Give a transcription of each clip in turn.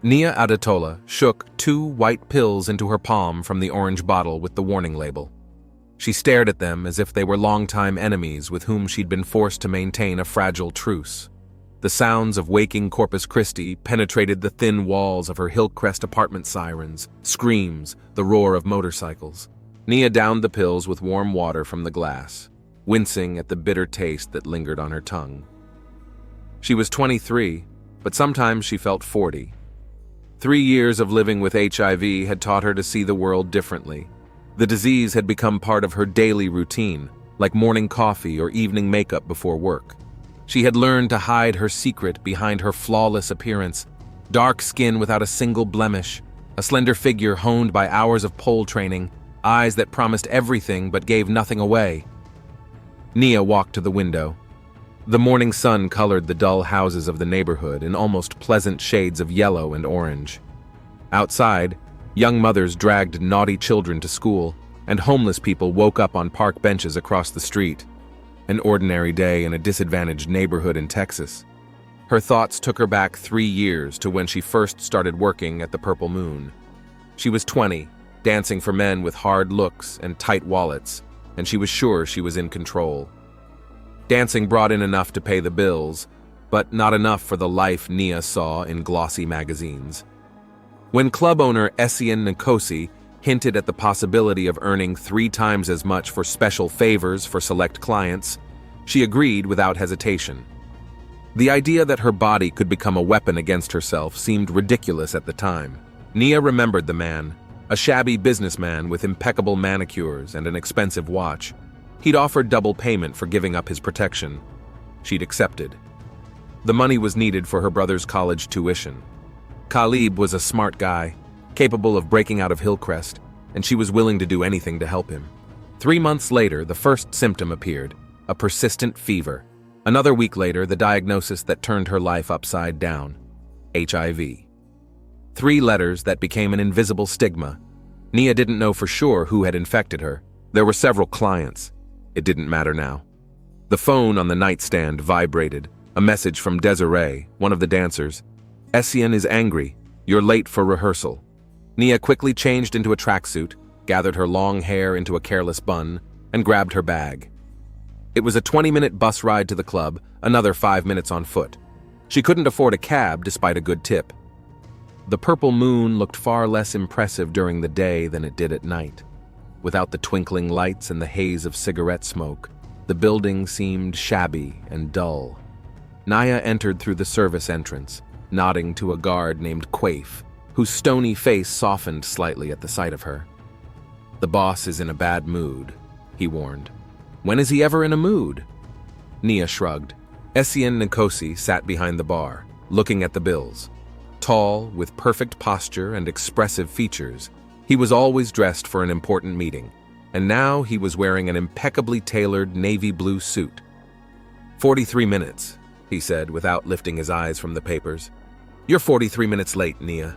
Nia Adatola shook 2 white pills into her palm from the orange bottle with the warning label. She stared at them as if they were longtime enemies with whom she'd been forced to maintain a fragile truce. The sounds of waking Corpus Christi penetrated the thin walls of her Hillcrest apartment sirens, screams, the roar of motorcycles. Nia downed the pills with warm water from the glass, wincing at the bitter taste that lingered on her tongue. She was 23, but sometimes she felt 40. 3 years of living with HIV had taught her to see the world differently. The disease had become part of her daily routine, like morning coffee or evening makeup before work. She had learned to hide her secret behind her flawless appearance, dark skin without a single blemish, a slender figure honed by hours of pole training, eyes that promised everything but gave nothing away. Nia walked to the window. The morning sun colored the dull houses of the neighborhood in almost pleasant shades of yellow and orange. Outside, young mothers dragged naughty children to school, and homeless people woke up on park benches across the street. An ordinary day in a disadvantaged neighborhood in Texas. Her thoughts took her back 3 years to when she first started working at the Purple Moon. She was 20, dancing for men with hard looks and tight wallets, and she was sure she was in control. Dancing brought in enough to pay the bills, but not enough for the life Nia saw in glossy magazines. When club owner Essien Nkosi hinted at the possibility of earning 3 times as much for special favors for select clients, she agreed without hesitation. The idea that her body could become a weapon against herself seemed ridiculous at the time. Nia remembered the man, a shabby businessman with impeccable manicures and an expensive watch. He'd offered double payment for giving up his protection. She'd accepted. The money was needed for her brother's college tuition. Khalib was a smart guy, capable of breaking out of Hillcrest, and she was willing to do anything to help him. 3 months later, the first symptom appeared, a persistent fever. Another week later, the diagnosis that turned her life upside down, HIV. 3 letters that became an invisible stigma. Nia didn't know for sure who had infected her. There were several clients. It didn't matter now. The phone on the nightstand vibrated, a message from Desiree, one of the dancers. Essien is angry. You're late for rehearsal. Nia quickly changed into a tracksuit, gathered her long hair into a careless bun, and grabbed her bag. It was a 20-minute bus ride to the club, another 5 minutes on foot. She couldn't afford a cab despite a good tip. The Purple Moon looked far less impressive during the day than it did at night. Without the twinkling lights and the haze of cigarette smoke, the building seemed shabby and dull. Nia entered through the service entrance, nodding to a guard named Quaif, whose stony face softened slightly at the sight of her. "The boss is in a bad mood," he warned. "When is he ever in a mood?" Nia shrugged. Essien Nkosi sat behind the bar, looking at the bills. Tall, with perfect posture and expressive features, he was always dressed for an important meeting, and now he was wearing an impeccably tailored navy blue suit. 43 minutes, he said without lifting his eyes from the papers. "You're 43 minutes late, Nia."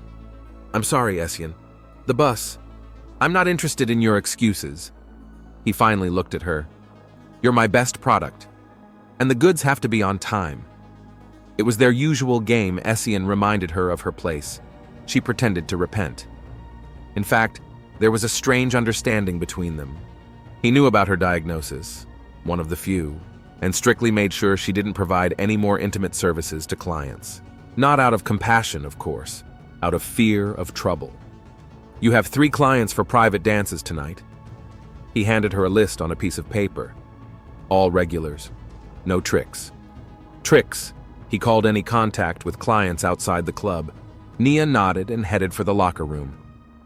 "I'm sorry, Essien. The bus. I'm not interested in your excuses." He finally looked at her. "You're my best product, and the goods have to be on time." It was their usual game. Essien reminded her of her place. She pretended to repent. In fact, there was a strange understanding between them. He knew about her diagnosis, one of the few, and strictly made sure she didn't provide any more intimate services to clients. Not out of compassion, of course, out of fear of trouble. "You have 3 clients for private dances tonight." He handed her a list on a piece of paper. All regulars. No tricks. Tricks. He called any contact with clients outside the club. Nia nodded and headed for the locker room.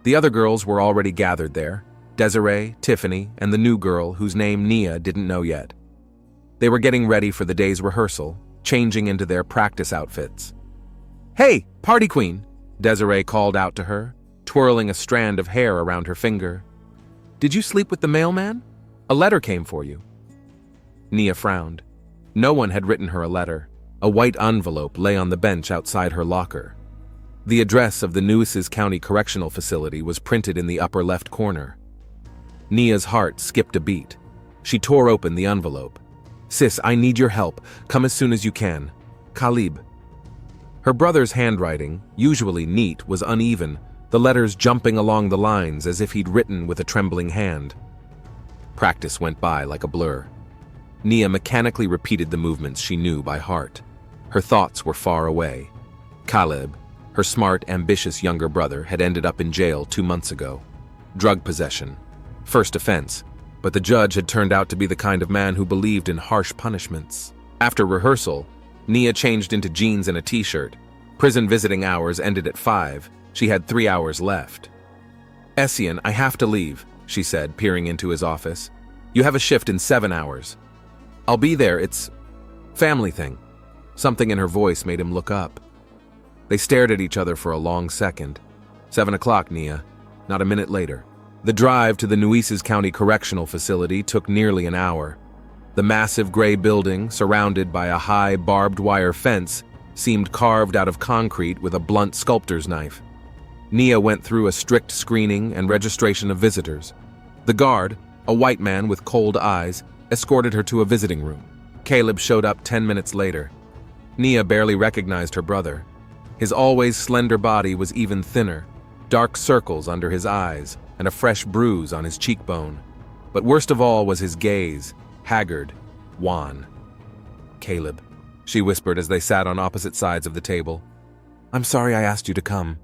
The other girls were already gathered there, Desiree, Tiffany, and the new girl whose name Nia didn't know yet. They were getting ready for the day's rehearsal, changing into their practice outfits. "Hey, party queen," Desiree called out to her, twirling a strand of hair around her finger. "Did you sleep with the mailman? A letter came for you." Nia frowned. No one had written her a letter. A white envelope lay on the bench outside her locker. The address of the Nueces County Correctional Facility was printed in the upper left corner. Nia's heart skipped a beat. She tore open the envelope. "Sis, I need your help. Come as soon as you can. Khalib." Her brother's handwriting, usually neat, was uneven, the letters jumping along the lines as if he'd written with a trembling hand. Practice went by like a blur. Nia mechanically repeated the movements she knew by heart. Her thoughts were far away. Caleb, her smart, ambitious younger brother, had ended up in jail 2 months ago. Drug possession. First offense, but the judge had turned out to be the kind of man who believed in harsh punishments. After rehearsal, Nia changed into jeans and a t-shirt. Prison visiting hours ended at 5. She had 3 hours left. "Essien, I have to leave," she said, peering into his office. "You have a shift in 7 hours. I'll be there, it's family thing." Something in her voice made him look up. They stared at each other for a long second. 7 o'clock, Nia. Not a minute later. The drive to the Nueces County Correctional Facility took nearly an hour. The massive gray building, surrounded by a high barbed wire fence, seemed carved out of concrete with a blunt sculptor's knife. Nia went through a strict screening and registration of visitors. The guard, a white man with cold eyes, escorted her to a visiting room. Caleb showed up 10 minutes later. Nia barely recognized her brother. His always slender body was even thinner, dark circles under his eyes, and a fresh bruise on his cheekbone. But worst of all was his gaze, haggard, wan. "Caleb," she whispered as they sat on opposite sides of the table. "I'm sorry I asked you to come."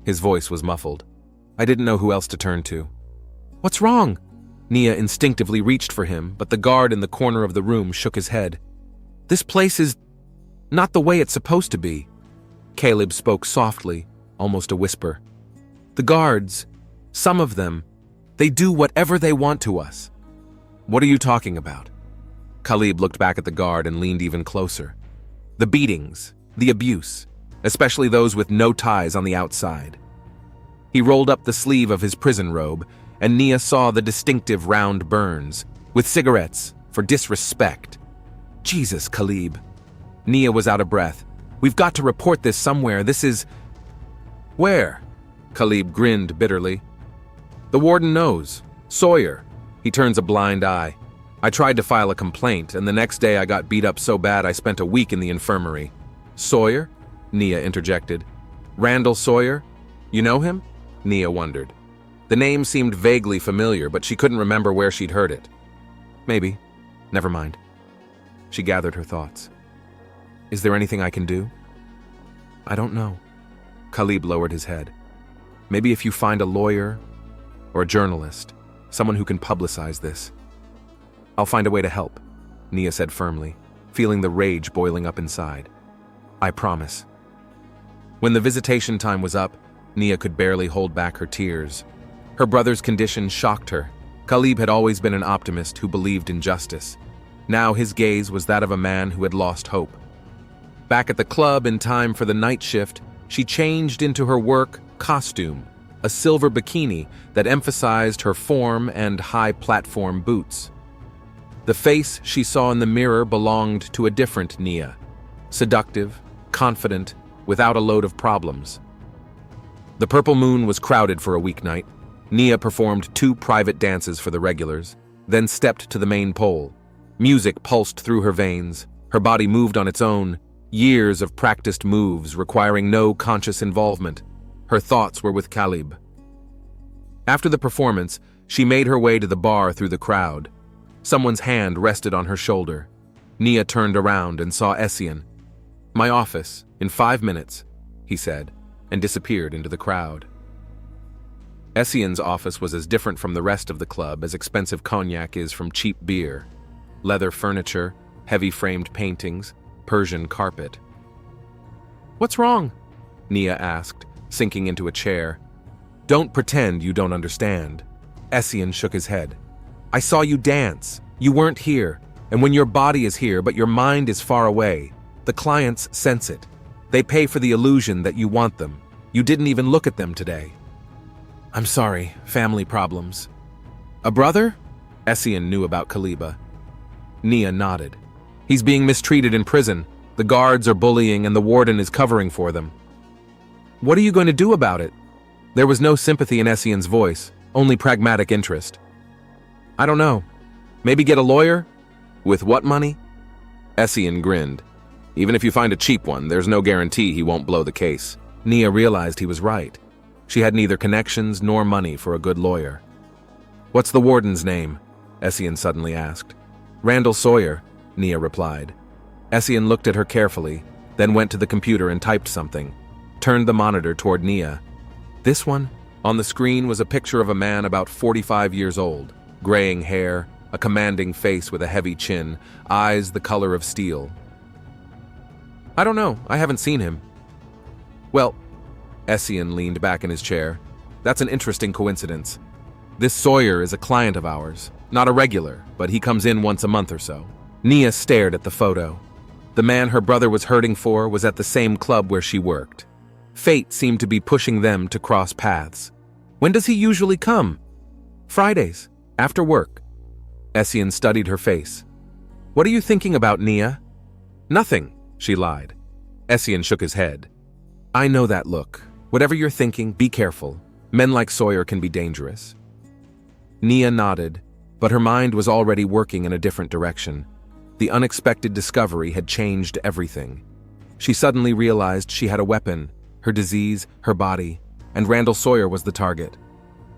His voice was muffled. "I didn't know who else to turn to." "What's wrong?" Nia instinctively reached for him, but the guard in the corner of the room shook his head. "This place is not the way it's supposed to be." Caleb spoke softly, almost a whisper. "The guards, some of them, they do whatever they want to us." "What are you talking about?" Caleb looked back at the guard and leaned even closer. "The beatings, the abuse, especially those with no ties on the outside." He rolled up the sleeve of his prison robe, and Nia saw the distinctive round burns, with cigarettes, for disrespect. "Jesus, Caleb." Nia was out of breath. "We've got to report this somewhere. This is..." "Where?" Caleb grinned bitterly. "The warden knows. Sawyer." He turns a blind eye. "I tried to file a complaint, and the next day I got beat up so bad I spent a week in the infirmary." "Sawyer?" Nia interjected. "Randall Sawyer? You know him?" Nia wondered. The name seemed vaguely familiar, but she couldn't remember where she'd heard it. "Maybe. Never mind." She gathered her thoughts. "Is there anything I can do?" "I don't know." Caleb lowered his head. "Maybe if you find a lawyer or a journalist, someone who can publicize this." "I'll find a way to help," Nia said firmly, feeling the rage boiling up inside. "I promise." When the visitation time was up, Nia could barely hold back her tears. Her brother's condition shocked her. Caleb had always been an optimist who believed in justice. Now his gaze was that of a man who had lost hope. Back at the club in time for the night shift, she changed into her work costume, a silver bikini that emphasized her form and high platform boots. The face she saw in the mirror belonged to a different Nia, seductive, confident, without a load of problems. The Purple Moon was crowded for a weeknight. Nia performed 2 private dances for the regulars, then stepped to the main pole. Music pulsed through her veins. Her body moved on its own, years of practiced moves requiring no conscious involvement. Her thoughts were with Caleb. After the performance, she made her way to the bar through the crowd. Someone's hand rested on her shoulder. Nia turned around and saw Essien. "My office, in 5 minutes," he said, and disappeared into the crowd. Essien's office was as different from the rest of the club as expensive cognac is from cheap beer. Leather furniture, heavy framed paintings, Persian carpet. "What's wrong?" Nia asked, sinking into a chair. "Don't pretend you don't understand." Essien shook his head. "I saw you dance. You weren't here. And when your body is here but your mind is far away, the clients sense it. They pay for the illusion that you want them. You didn't even look at them today." "I'm sorry, family problems." "A brother?" Essien knew about Kaliba. Nia nodded. "He's being mistreated in prison. The guards are bullying and the warden is covering for them." "What are you going to do about it?" There was no sympathy in Essien's voice, only pragmatic interest. "I don't know. Maybe get a lawyer?" "With what money?" Essien grinned. Even if you find a cheap one, there's no guarantee he won't blow the case. Nia realized he was right. She had neither connections nor money for a good lawyer. "What's the warden's name?" Essien suddenly asked. "Randall Sawyer," Nia replied. Essien looked at her carefully, then went to the computer and typed something, turned the monitor toward Nia. "This one?" On the screen was a picture of a man about 45 years old, graying hair, a commanding face with a heavy chin, eyes the color of steel. "I don't know, I haven't seen him." "Well," Essien leaned back in his chair, "that's an interesting coincidence. This Sawyer is a client of ours, not a regular, but he comes in once a month or so." Nia stared at the photo. The man her brother was hurting for was at the same club where she worked. Fate seemed to be pushing them to cross paths. "When does he usually come?" "Fridays, after work." Essien studied her face. "What are you thinking about, Nia?" "Nothing," she lied. Essien shook his head. "I know that look. Whatever you're thinking, be careful. Men like Sawyer can be dangerous." Nia nodded, but her mind was already working in a different direction. The unexpected discovery had changed everything. She suddenly realized she had a weapon, her disease, her body, and Randall Sawyer was the target.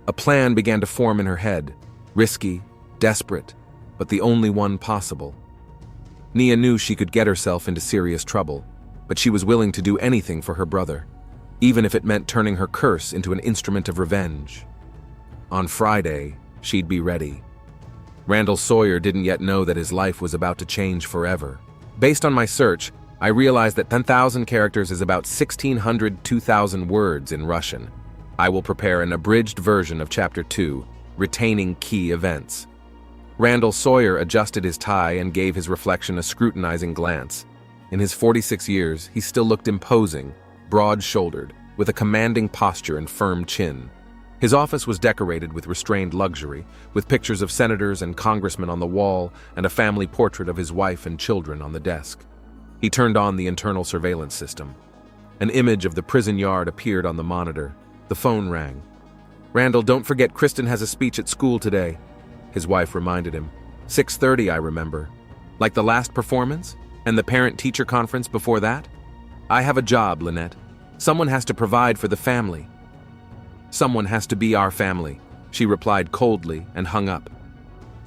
A plan began to form in her head, risky, desperate, but the only one possible. Nia knew she could get herself into serious trouble, but she was willing to do anything for her brother, even if it meant turning her curse into an instrument of revenge. On Friday, she'd be ready. Randall Sawyer didn't yet know that his life was about to change forever. Based on my search, I realized that 10,000 characters is about 1,600 2,000 words in Russian. I will prepare an abridged version of Chapter 2, retaining key events. Randall Sawyer adjusted his tie and gave his reflection a scrutinizing glance. In his 46 years, he still looked imposing, broad-shouldered, with a commanding posture and firm chin. His office was decorated with restrained luxury, with pictures of senators and congressmen on the wall and a family portrait of his wife and children on the desk. He turned on the internal surveillance system. An image of the prison yard appeared on the monitor. The phone rang. "Randall, don't forget Kristen has a speech at school today," his wife reminded him. 6:30, I remember. Like the last performance? And the parent-teacher conference before that? I have a job, Lynette. Someone has to provide for the family. "Someone has to be our family," she replied coldly and hung up.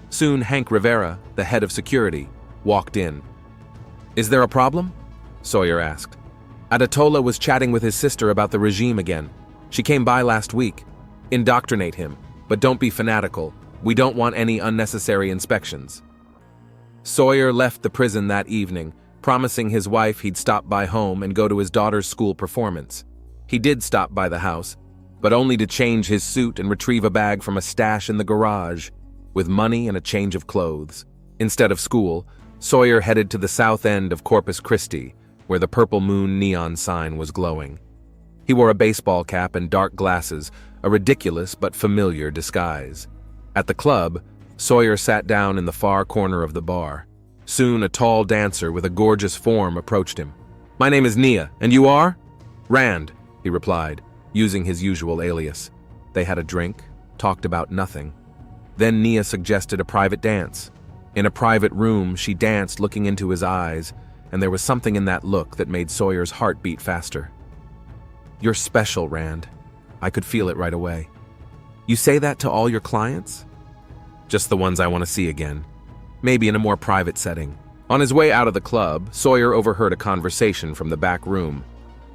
Soon Hank Rivera, the head of security, walked in. "Is there a problem?" Sawyer asked. "Adatola was chatting with his sister about the regime again. She came by last week. Indoctrinate him, but don't be fanatical. We don't want any unnecessary inspections." Sawyer left the prison that evening, promising his wife he'd stop by home and go to his daughter's school performance. He did stop by the house, but only to change his suit and retrieve a bag from a stash in the garage, with money and a change of clothes. Instead of school, Sawyer headed to the south end of Corpus Christi, where the Purple Moon neon sign was glowing. He wore a baseball cap and dark glasses, a ridiculous but familiar disguise. At the club, Sawyer sat down in the far corner of the bar. Soon a tall dancer with a gorgeous form approached him. "My name is Nia, and you are?" "Rand," he replied, using his usual alias. They had a drink, talked about nothing. Then Nia suggested a private dance. In a private room, she danced looking into his eyes, and there was something in that look that made Sawyer's heart beat faster. "You're special, Rand. I could feel it right away." "You say that to all your clients?" "Just the ones I want to see again. Maybe in a more private setting." On his way out of the club, Sawyer overheard a conversation from the back room.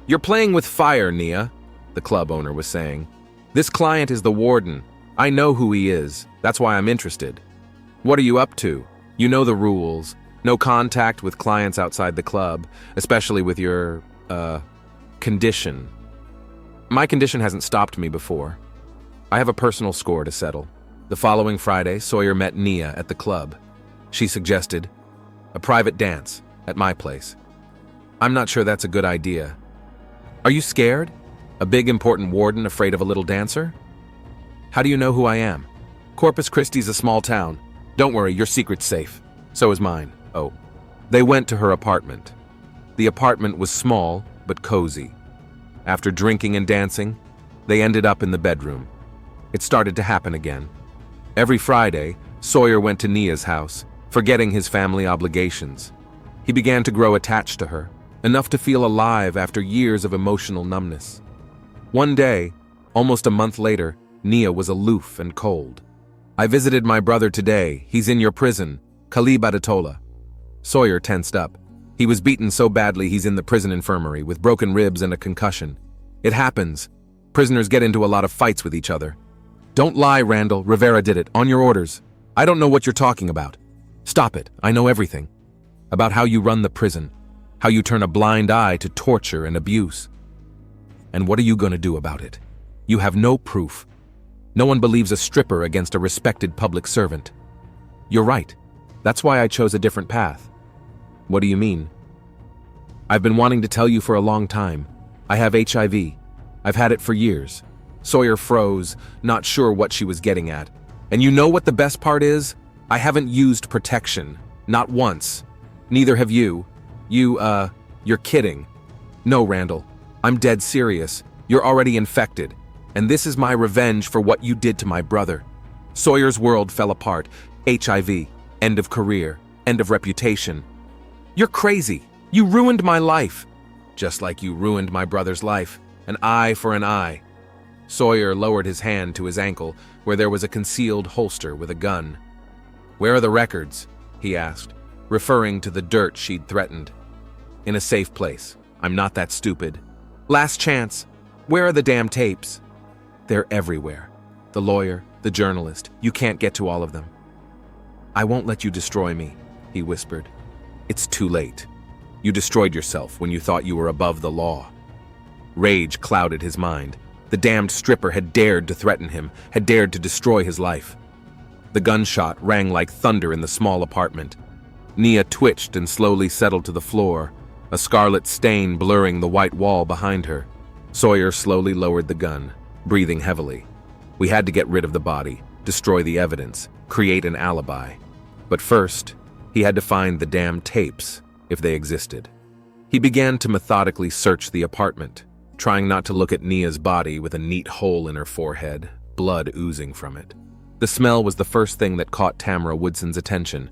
"You're playing with fire, Nia," the club owner was saying. "This client is the Warden. I know who he is. That's why I'm interested. What are you up to? You know the rules. No contact with clients outside the club, especially with your, condition." "My condition hasn't stopped me before. I have a personal score to settle." The following Friday, Sawyer met Nia at the club. She suggested a private dance at my place. "I'm not sure that's a good idea." "Are you scared? A big important warden afraid of a little dancer?" "How do you know who I am?" "Corpus Christi's a small town. Don't worry, your secret's safe. So is mine." "Oh." They went to her apartment. The apartment was small but cozy. After drinking and dancing, they ended up in the bedroom. It started to happen again. Every Friday, Sawyer went to Nia's house, forgetting his family obligations. He began to grow attached to her, enough to feel alive after years of emotional numbness. One day, almost a month later, Nia was aloof and cold. "I visited my brother today. He's in your prison, Caleb Adetola." Sawyer tensed up. He was beaten so badly he's in the prison infirmary with broken ribs and a concussion. "It happens. Prisoners get into a lot of fights with each other." "Don't lie, Randall. Rivera did it, on your orders. I don't know what you're talking about." "Stop it. I know everything. About how you run the prison, how you turn a blind eye to torture and abuse. And what are you going to do about it? You have no proof. No one believes a stripper against a respected public servant." "You're right. That's why I chose a different path." "What do you mean?" "I've been wanting to tell you for a long time. I have HIV. I've had it for years." Sawyer froze, not sure what she was getting at. "And you know what the best part is? I haven't used protection. Not once. Neither have you. You're kidding." "No, Randall. I'm dead serious. You're already infected. And this is my revenge for what you did to my brother." Sawyer's world fell apart. HIV. End of career. End of reputation. "You're crazy. You ruined my life." "Just like you ruined my brother's life. An eye for an eye." Sawyer lowered his hand to his ankle, where there was a concealed holster with a gun. "Where are the records?" he asked, referring to the dirt she'd threatened. "In a safe place. I'm not that stupid." "Last chance. Where are the damn tapes?" "They're everywhere. The lawyer, the journalist. You can't get to all of them." "I won't let you destroy me," he whispered. "It's too late. You destroyed yourself when you thought you were above the law." Rage clouded his mind. The damned stripper had dared to threaten him, had dared to destroy his life. The gunshot rang like thunder in the small apartment. Nia twitched and slowly settled to the floor, a scarlet stain blurring the white wall behind her. Sawyer slowly lowered the gun, breathing heavily. We had to get rid of the body, destroy the evidence, create an alibi. But first, he had to find the damn tapes, if they existed. He began to methodically search the apartment, trying not to look at Nia's body with a neat hole in her forehead, blood oozing from it. The smell was the first thing that caught Tamara Woodson's attention.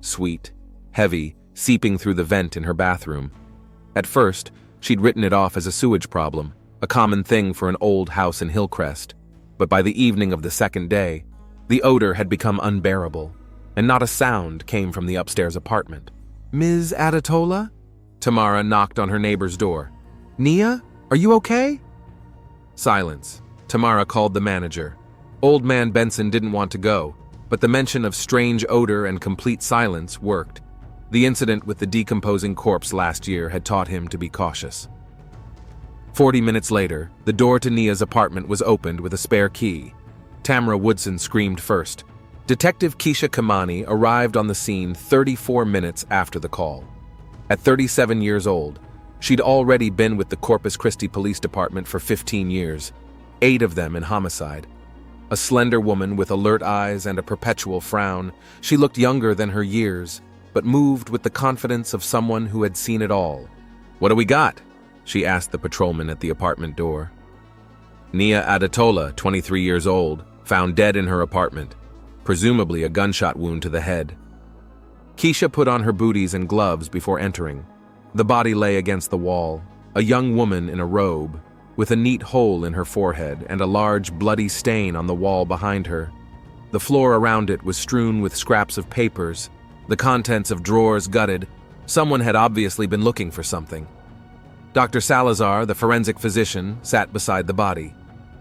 Sweet, heavy, seeping through the vent in her bathroom. At first, she'd written it off as a sewage problem, a common thing for an old house in Hillcrest. But by the evening of the second day, the odor had become unbearable, and not a sound came from the upstairs apartment. "Ms. Adetola?" Tamara knocked on her neighbor's door. "Nia? Are you okay?" Silence. Tamara called the manager. Old man Benson didn't want to go, but the mention of strange odor and complete silence worked. The incident with the decomposing corpse last year had taught him to be cautious. 40 minutes later, the door to Nia's apartment was opened with a spare key. Tamara Woodson screamed first. Detective Keisha Kamani arrived on the scene 34 minutes after the call. At 37 years old, she'd already been with the Corpus Christi Police Department for 15 years, 8 of them in homicide. A slender woman with alert eyes and a perpetual frown, she looked younger than her years, but moved with the confidence of someone who had seen it all. "What do we got?" she asked the patrolman at the apartment door. Nia Adetola, 23 years old, found dead in her apartment, presumably a gunshot wound to the head. Keisha put on her booties and gloves before entering. The body lay against the wall, a young woman in a robe, with a neat hole in her forehead and a large bloody stain on the wall behind her. The floor around it was strewn with scraps of papers, the contents of drawers gutted. Someone had obviously been looking for something. Dr. Salazar, the forensic physician, sat beside the body.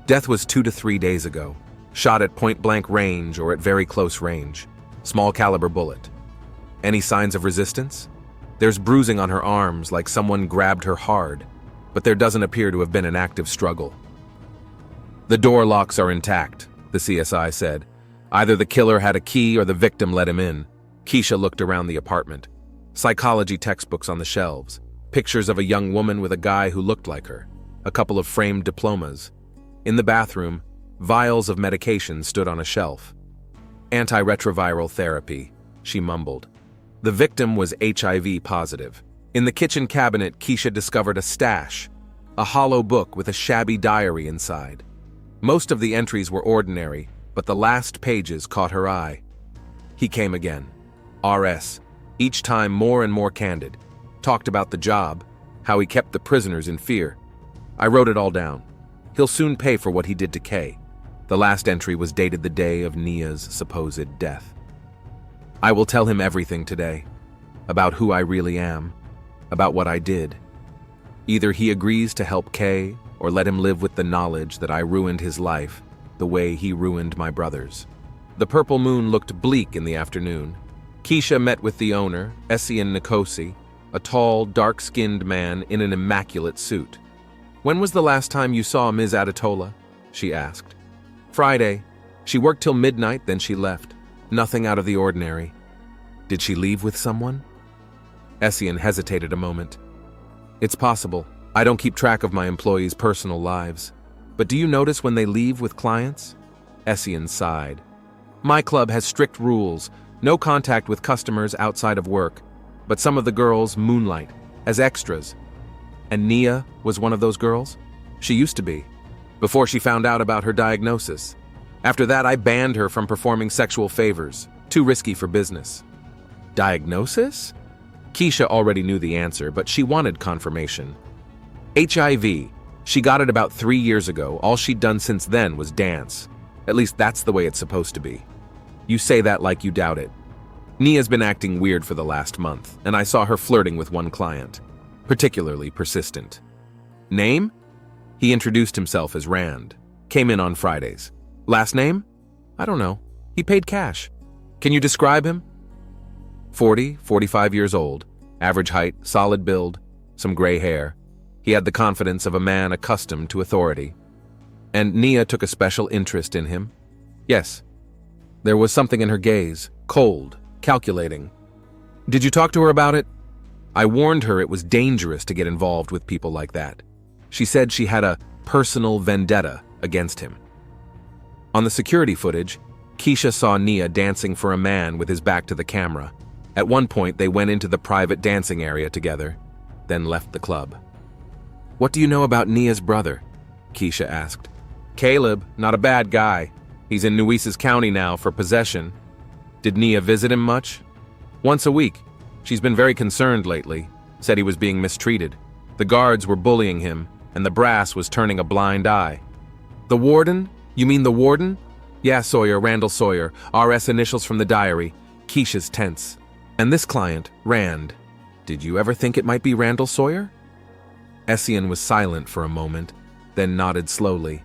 Death was 2 to 3 days ago, shot at point-blank range or at very close range. Small caliber bullet. Any signs of resistance? There's bruising on her arms like someone grabbed her hard, but there doesn't appear to have been an active struggle. "The door locks are intact," the CSI said. "Either the killer had a key or the victim let him in." Keisha looked around the apartment. Psychology textbooks on the shelves, pictures of a young woman with a guy who looked like her, a couple of framed diplomas. In the bathroom, vials of medication stood on a shelf. "Antiretroviral therapy," she mumbled. The victim was HIV positive. In the kitchen cabinet, Keisha discovered a stash, a hollow book with a shabby diary inside. Most of the entries were ordinary, but the last pages caught her eye. He came again. RS. each time more and more candid. Talked about the job, how he kept the prisoners in fear. I wrote it all down. He'll soon pay for what he did to Kay. The last entry was dated the day of Nia's supposed death. I will tell him everything today, about who I really am, about what I did. Either he agrees to help Kay, or let him live with the knowledge that I ruined his life the way he ruined my brother's. The purple moon looked bleak in the afternoon. Keisha met with the owner, Essian Nkosi, a tall, dark-skinned man in an immaculate suit. "When was the last time you saw Ms. Adetola?" she asked. "Friday. She worked till midnight, then she left. Nothing out of the ordinary." "Did she leave with someone?" Essian hesitated a moment. "It's possible. I don't keep track of my employees' personal lives. But do you notice when they leave with clients?" Essian sighed. "My club has strict rules, no contact with customers outside of work, but some of the girls moonlight as extras. And Nia was one of those girls? She used to be, before she found out about her diagnosis. After that, I banned her from performing sexual favors, too risky for business." "Diagnosis?" Keisha already knew the answer, but she wanted confirmation. "HIV. She got it about 3 years ago. All she'd done since then was dance. At least that's the way it's supposed to be." "You say that like you doubt it." "Nia's been acting weird for the last month, and I saw her flirting with one client. Particularly persistent." "Name?" He introduced himself as Rand. "Came in on Fridays." "Last name?" "I don't know. He paid cash." "Can you describe him?" 45 years old, average height, solid build, some gray hair. He had the confidence of a man accustomed to authority. "And Nia took a special interest in him?" "Yes." There was something in her gaze, cold, calculating. "Did you talk to her about it?" "I warned her it was dangerous to get involved with people like that. She said she had a personal vendetta against him." On the security footage, Keisha saw Nia dancing for a man with his back to the camera. At one point, they went into the private dancing area together, then left the club. "What do you know about Nia's brother?" Keisha asked. "Caleb, not a bad guy. He's in Nueces County now for possession." "Did Nia visit him much?" "Once a week. She's been very concerned lately. Said he was being mistreated. The guards were bullying him, and the brass was turning a blind eye." "The warden? You mean the warden?" "Yeah, Sawyer, Randall Sawyer. RS initials from the diary." Keisha's tense. "And this client, Rand. Did you ever think it might be Randall Sawyer?" Essian was silent for a moment, then nodded slowly.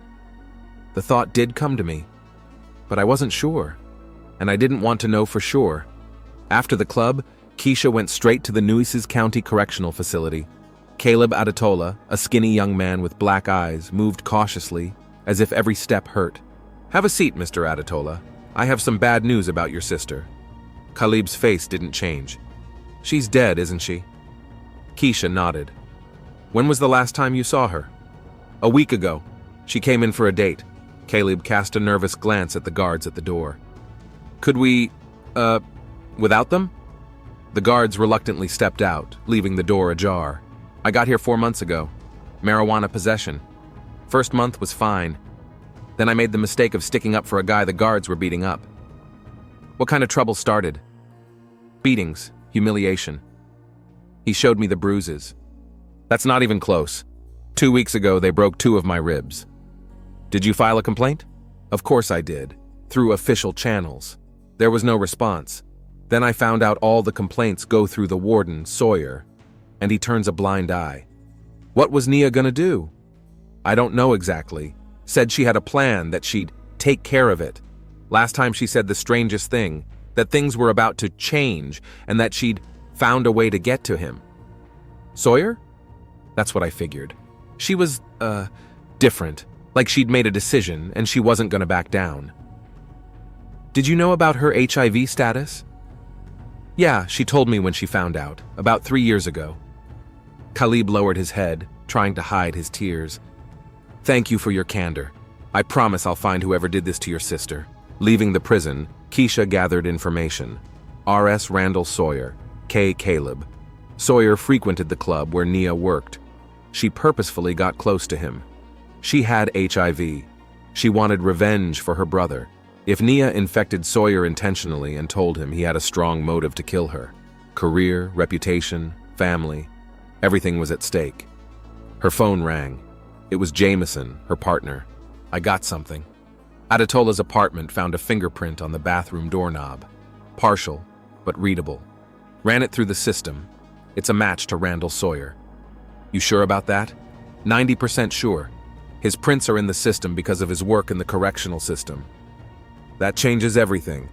"The thought did come to me, but I wasn't sure, and I didn't want to know for sure." After the club, Keisha went straight to the Nueces County Correctional Facility. Caleb Adetola, a skinny young man with black eyes, moved cautiously, as if every step hurt. "Have a seat, Mr. Adetola. I have some bad news about your sister." Caleb's face didn't change. "She's dead, isn't she?" Keisha nodded. "When was the last time you saw her?" "A week ago. She came in for a date." Caleb cast a nervous glance at the guards at the door. "Could we, without them?" The guards reluctantly stepped out, leaving the door ajar. "I got here 4 months ago. Marijuana possession. First month was fine. Then I made the mistake of sticking up for a guy the guards were beating up." "What kind of trouble started?" "Beatings, humiliation." He showed me the bruises. "That's not even close. 2 weeks ago, they broke 2 of my ribs." "Did you file a complaint?" "Of course I did, through official channels. There was no response. Then I found out all the complaints go through the warden, Sawyer, and he turns a blind eye." "What was Nia gonna do?" "I don't know exactly. Said she had a plan, that she'd take care of it. Last time she said the strangest thing, that things were about to change, and that she'd found a way to get to him." "Sawyer?" "That's what I figured. She was, different. Like she'd made a decision, and she wasn't gonna back down." "Did you know about her HIV status?" "Yeah, she told me when she found out, about 3 years ago." Caleb lowered his head, trying to hide his tears. "Thank you for your candor. I promise I'll find whoever did this to your sister." Leaving the prison, Keisha gathered information. RS Randall Sawyer, K. Caleb. Sawyer frequented the club where Nia worked. She purposefully got close to him. She had HIV. She wanted revenge for her brother. If Nia infected Sawyer intentionally and told him he had a strong motive to kill her. Career, reputation, family, everything was at stake. Her phone rang. It was Jameson, her partner. "I got something." Adetola's apartment found a fingerprint on the bathroom doorknob. Partial, but readable. Ran it through the system. It's a match to Randall Sawyer. "You sure about that?" 90% sure. His prints are in the system because of his work in the correctional system. That changes everything.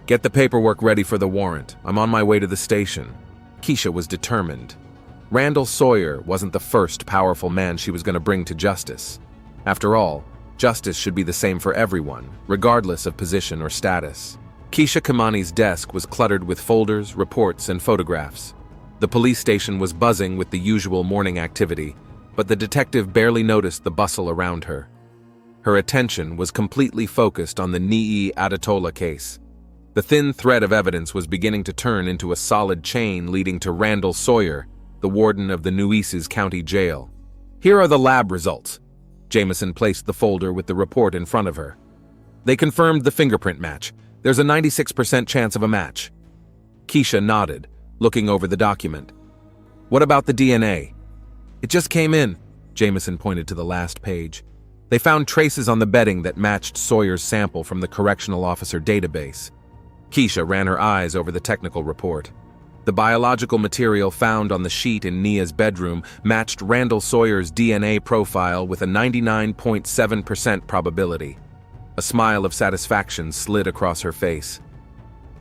"Get the paperwork ready for the warrant. I'm on my way to the station." Keisha was determined. Randall Sawyer wasn't the first powerful man she was going to bring to justice. After all, justice should be the same for everyone, regardless of position or status. Keisha Kamani's desk was cluttered with folders, reports, and photographs. The police station was buzzing with the usual morning activity, but the detective barely noticed the bustle around her. Her attention was completely focused on the Nii Adetola case. The thin thread of evidence was beginning to turn into a solid chain leading to Randall Sawyer, the warden of the Nueces County Jail. "Here are the lab results." Jameson placed the folder with the report in front of her. "They confirmed the fingerprint match. There's a 96% chance of a match." Keisha nodded, looking over the document. "What about the DNA?" "It just came in." Jameson pointed to the last page. "They found traces on the bedding that matched Sawyer's sample from the correctional officer database." Keisha ran her eyes over the technical report. The biological material found on the sheet in Nia's bedroom matched Randall Sawyer's DNA profile with a 99.7% probability. A smile of satisfaction slid across her face.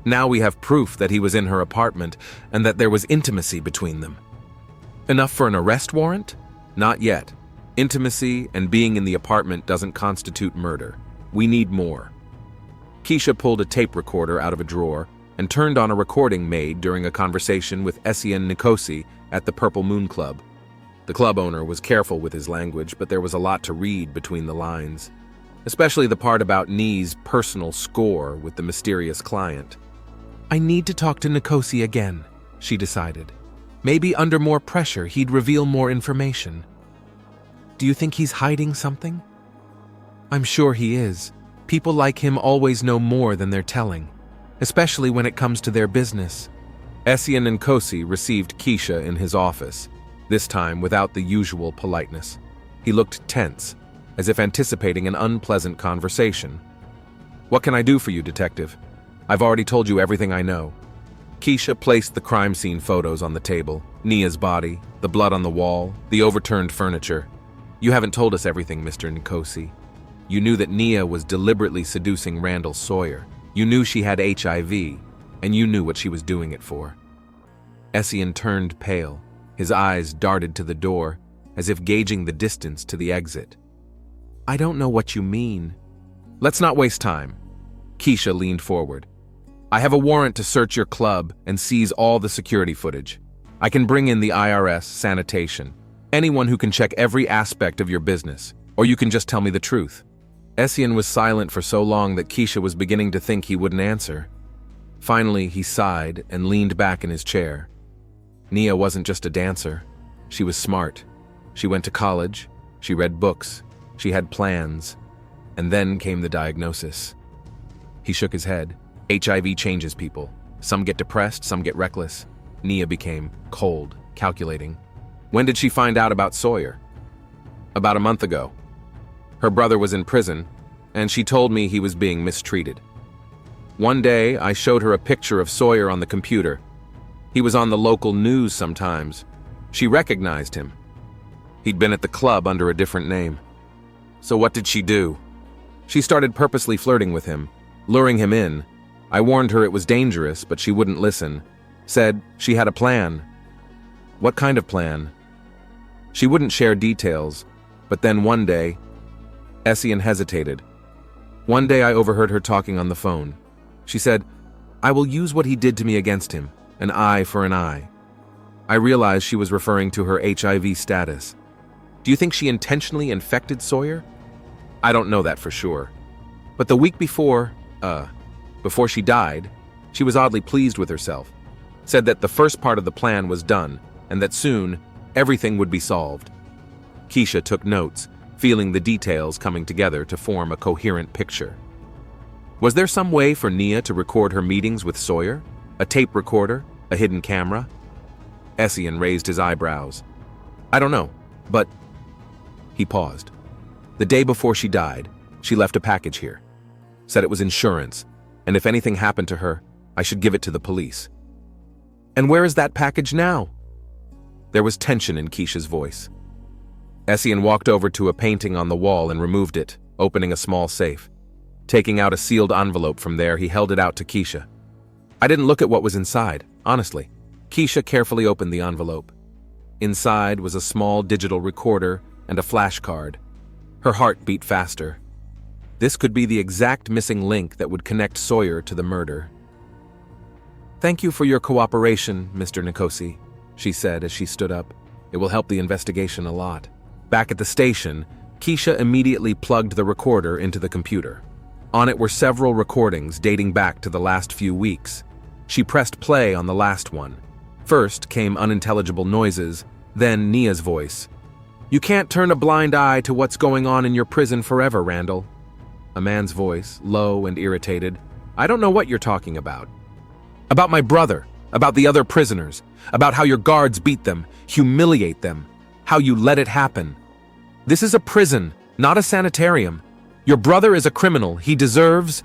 Now we have proof that he was in her apartment and that there was intimacy between them. Enough for an arrest warrant? Not yet. Intimacy and being in the apartment doesn't constitute murder. We need more. Keisha pulled a tape recorder out of a drawer and turned on a recording made during a conversation with Essien Nkosi at the Purple Moon Club. The club owner was careful with his language, but there was a lot to read between the lines, especially the part about Nee's personal score with the mysterious client. "I need to talk to Nkosi again," she decided. "Maybe under more pressure he'd reveal more information." "Do you think he's hiding something?" "I'm sure he is. People like him always know more than they're telling, especially when it comes to their business." Essien Nkosi received Keisha in his office, this time without the usual politeness. He looked tense, as if anticipating an unpleasant conversation. "What can I do for you, detective? I've already told you everything I know." Keisha placed the crime scene photos on the table, Nia's body, the blood on the wall, the overturned furniture. "You haven't told us everything, Mr. Nkosi. You knew that Nia was deliberately seducing Randall Sawyer. You knew she had HIV, and you knew what she was doing it for." Essien turned pale. His eyes darted to the door, as if gauging the distance to the exit. "I don't know what you mean." "Let's not waste time." Keisha leaned forward. "I have a warrant to search your club and seize all the security footage. I can bring in the IRS, sanitation, anyone who can check every aspect of your business, or you can just tell me the truth." Essien was silent for so long that Keisha was beginning to think he wouldn't answer. Finally, he sighed and leaned back in his chair. Nia wasn't just a dancer. She was smart. She went to college. She read books. She had plans. And then came the diagnosis. He shook his head. HIV changes people. Some get depressed, some get reckless. Nia became cold, calculating. "When did she find out about Sawyer?" "About a month ago. Her brother was in prison, and she told me he was being mistreated. One day, I showed her a picture of Sawyer on the computer. He was on the local news sometimes. She recognized him. He'd been at the club under a different name. So what did she do? She started purposely flirting with him, luring him in. I warned her it was dangerous, but she wouldn't listen. Said she had a plan." "What kind of plan?" "She wouldn't share details, but then one day..." Essien hesitated. "One day I overheard her talking on the phone. She said, 'I will use what he did to me against him, an eye for an eye.' I realized she was referring to her HIV status. Do you think she intentionally infected Sawyer?" "I don't know that for sure. But the week before she died, she was oddly pleased with herself. Said that the first part of the plan was done, and that soon, everything would be solved." Keisha took notes, feeling the details coming together to form a coherent picture. "Was there some way for Nia to record her meetings with Sawyer? A tape recorder? A hidden camera? Essien raised his eyebrows. I don't know, but... He paused. The day before she died, she left a package here. Said it was insurance, and if anything happened to her, I should give it to the police. And where is that package now? There was tension in Keisha's voice. Essien walked over to a painting on the wall and removed it, opening a small safe. Taking out a sealed envelope from there, he held it out to Keisha. I didn't look at what was inside, honestly. Keisha carefully opened the envelope. Inside was a small digital recorder and a flash card. Her heart beat faster. This could be the exact missing link that would connect Sawyer to the murder. Thank you for your cooperation, Mr. Nkosi, she said as she stood up. It will help the investigation a lot. Back at the station, Keisha immediately plugged the recorder into the computer. On it were several recordings dating back to the last few weeks. She pressed play on the last one. First came unintelligible noises, then Nia's voice. You can't turn a blind eye to what's going on in your prison forever, Randall. A man's voice, low and irritated. I don't know what you're talking about. About my brother, about the other prisoners, about how your guards beat them, humiliate them, how you let it happen. This is a prison, not a sanitarium. Your brother is a criminal. He deserves...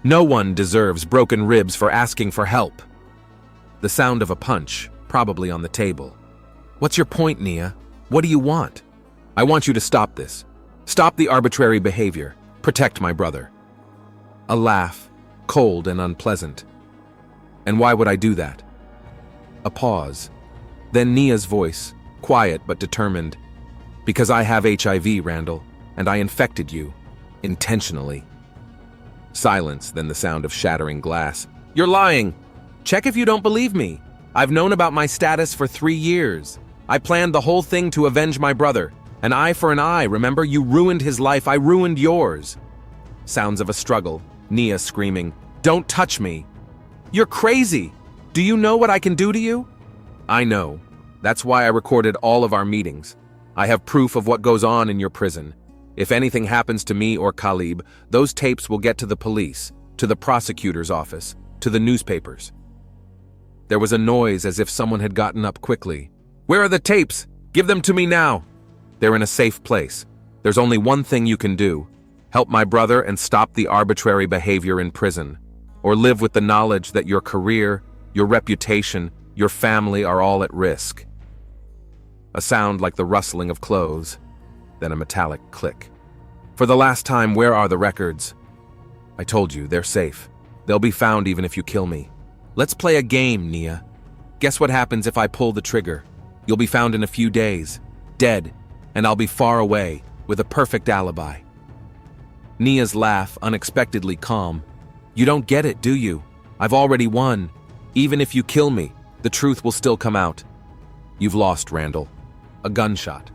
No one deserves broken ribs for asking for help. The sound of a punch, probably on the table. What's your point, Nia? What do you want? I want you to stop this. Stop the arbitrary behavior. Protect my brother. A laugh, cold and unpleasant. And why would I do that? A pause. Then Nia's voice, quiet but determined. Because I have HIV, Randall, and I infected you. Intentionally. Silence, then the sound of shattering glass. You're lying! Check if you don't believe me. I've known about my status for 3 years. I planned the whole thing to avenge my brother. An eye for an eye, remember? You ruined his life, I ruined yours. Sounds of a struggle. Nia screaming, Don't touch me! You're crazy! Do you know what I can do to you? I know. That's why I recorded all of our meetings. I have proof of what goes on in your prison. If anything happens to me or Khalib, those tapes will get to the police, to the prosecutor's office, to the newspapers. There was a noise as if someone had gotten up quickly. Where are the tapes? Give them to me now! They're in a safe place. There's only one thing you can do. Help my brother and stop the arbitrary behavior in prison. Or live with the knowledge that your career, your reputation, your family are all at risk. A sound like the rustling of clothes, then a metallic click. For the last time, where are the records? I told you, they're safe. They'll be found even if you kill me. Let's play a game, Nia. Guess what happens if I pull the trigger? You'll be found in a few days, dead, and I'll be far away, with a perfect alibi. Nia's laugh, unexpectedly calm. You don't get it, do you? I've already won. Even if you kill me, the truth will still come out. You've lost, Randall. A gunshot.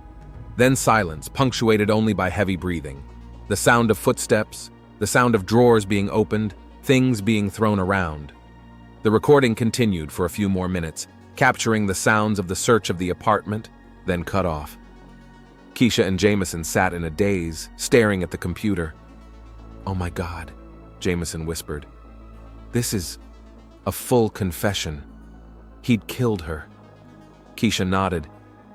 Then silence, punctuated only by heavy breathing. The sound of footsteps, the sound of drawers being opened, things being thrown around. The recording continued for a few more minutes, capturing the sounds of the search of the apartment, then cut off. Keisha and Jameson sat in a daze, staring at the computer. Oh my God, Jameson whispered. This is a full confession. He'd killed her. Keisha nodded,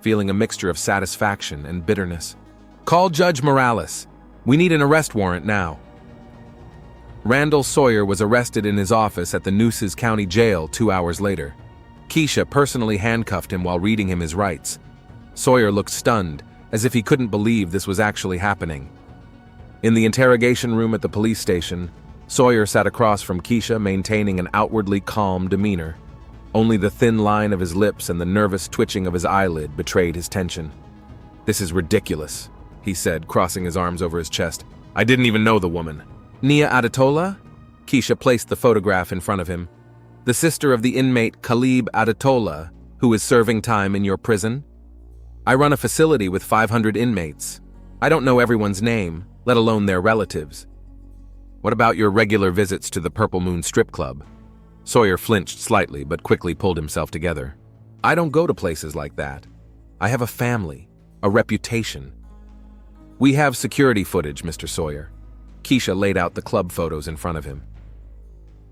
feeling a mixture of satisfaction and bitterness. Call Judge Morales. We need an arrest warrant now. Randall Sawyer was arrested in his office at the Nueces County Jail 2 hours later. Keisha personally handcuffed him while reading him his rights. Sawyer looked stunned, as if he couldn't believe this was actually happening. In the interrogation room at the police station, Sawyer sat across from Keisha, maintaining an outwardly calm demeanor. Only the thin line of his lips and the nervous twitching of his eyelid betrayed his tension. This is ridiculous, he said, crossing his arms over his chest. I didn't even know the woman. Nia Adetola? Keisha placed the photograph in front of him. The sister of the inmate Khalib Adetola, who is serving time in your prison? I run a facility with 500 inmates. I don't know everyone's name, let alone their relatives. What about your regular visits to the Purple Moon Strip Club? Sawyer flinched slightly, but quickly pulled himself together. I don't go to places like that. I have a family, a reputation. We have security footage, Mr. Sawyer. Keisha laid out the club photos in front of him.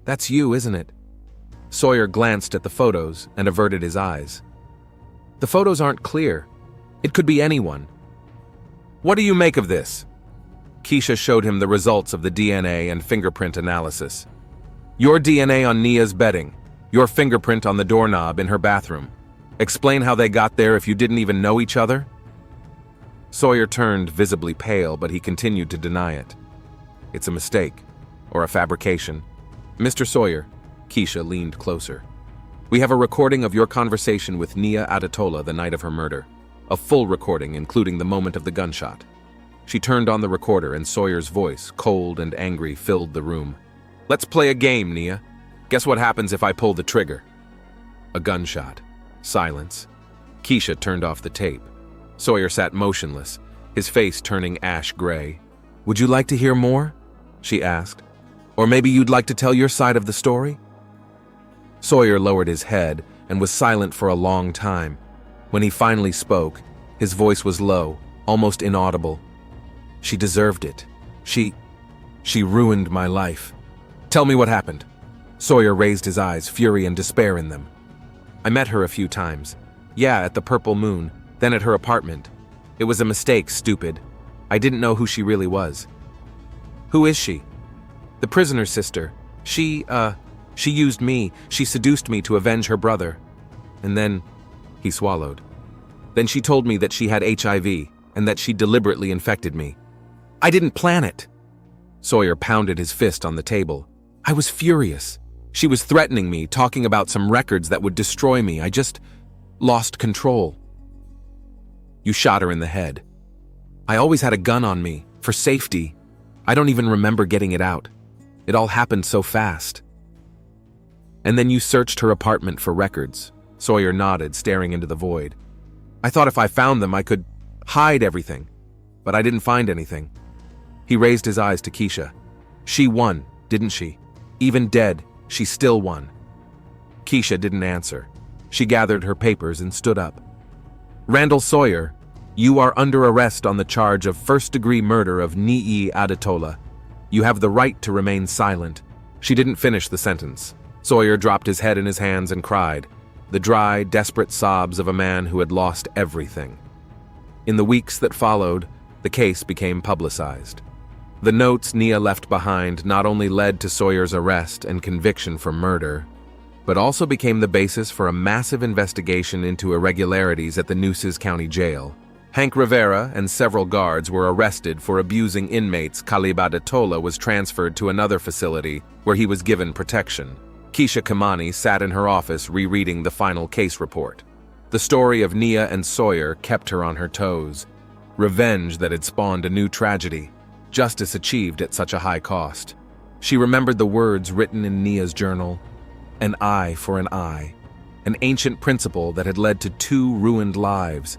That's you, isn't it? Sawyer glanced at the photos and averted his eyes. The photos aren't clear. It could be anyone. What do you make of this? Keisha showed him the results of the DNA and fingerprint analysis. Your DNA on Nia's bedding, your fingerprint on the doorknob in her bathroom. Explain how they got there if you didn't even know each other? Sawyer turned visibly pale, but he continued to deny it. It's a mistake, or a fabrication. Mr. Sawyer, Keisha leaned closer. We have a recording of your conversation with Nia Adetola the night of her murder. A full recording, including the moment of the gunshot. She turned on the recorder and Sawyer's voice, cold and angry, filled the room. Let's play a game, Nia. Guess what happens if I pull the trigger? A gunshot. Silence. Keisha turned off the tape. Sawyer sat motionless, his face turning ash gray. Would you like to hear more? She asked. Or maybe you'd like to tell your side of the story? Sawyer lowered his head and was silent for a long time. When he finally spoke, his voice was low, almost inaudible. She deserved it. She ruined my life. Tell me what happened. Sawyer raised his eyes, fury and despair in them. I met her a few times. Yeah, at the Purple Moon, then at her apartment. It was a mistake, stupid. I didn't know who she really was. Who is she? The prisoner's sister. She used me. She seduced me to avenge her brother. And then, he swallowed. Then she told me that she had HIV and that she deliberately infected me. I didn't plan it. Sawyer pounded his fist on the table. I was furious. She was threatening me, talking about some records that would destroy me. I just lost control. You shot her in the head. I always had a gun on me, for safety. I don't even remember getting it out. It all happened so fast. And then you searched her apartment for records. Sawyer nodded, staring into the void. I thought if I found them, I could hide everything. But I didn't find anything. He raised his eyes to Keisha. She won, didn't she? Even dead, she still won. Keisha didn't answer. She gathered her papers and stood up. Randall Sawyer, you are under arrest on the charge of first-degree murder of Nii Adetola. You have the right to remain silent. She didn't finish the sentence. Sawyer dropped his head in his hands and cried, the dry, desperate sobs of a man who had lost everything. In the weeks that followed, the case became publicized. The notes Nia left behind not only led to Sawyer's arrest and conviction for murder, but also became the basis for a massive investigation into irregularities at the Nueces County Jail. Hank Rivera and several guards were arrested for abusing inmates. Caleb Adetola was transferred to another facility where he was given protection. Keisha Kamani sat in her office rereading the final case report. The story of Nia and Sawyer kept her on her toes. Revenge that had spawned a new tragedy. Justice achieved at such a high cost. She remembered the words written in Nia's journal. An eye for an eye. An ancient principle that had led to 2 ruined lives.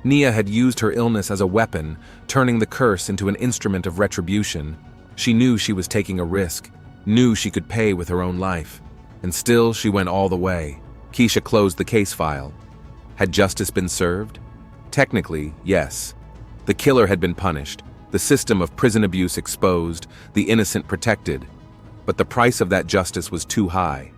Nia had used her illness as a weapon, turning the curse into an instrument of retribution. She knew she was taking a risk, knew she could pay with her own life. And still she went all the way. Keisha closed the case file. Had justice been served? Technically, yes. The killer had been punished, the system of prison abuse exposed, the innocent protected. But the price of that justice was too high.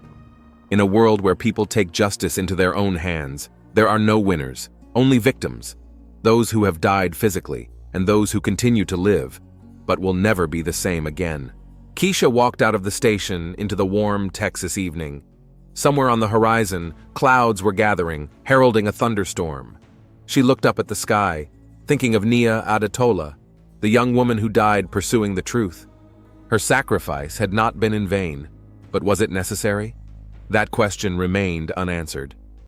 In a world where people take justice into their own hands, there are no winners, only victims. Those who have died physically, and those who continue to live, but will never be the same again. Keisha walked out of the station into the warm Texas evening. Somewhere on the horizon, clouds were gathering, heralding a thunderstorm. She looked up at the sky, thinking of Nia Adetola, the young woman who died pursuing the truth. Her sacrifice had not been in vain, but was it necessary? That question remained unanswered.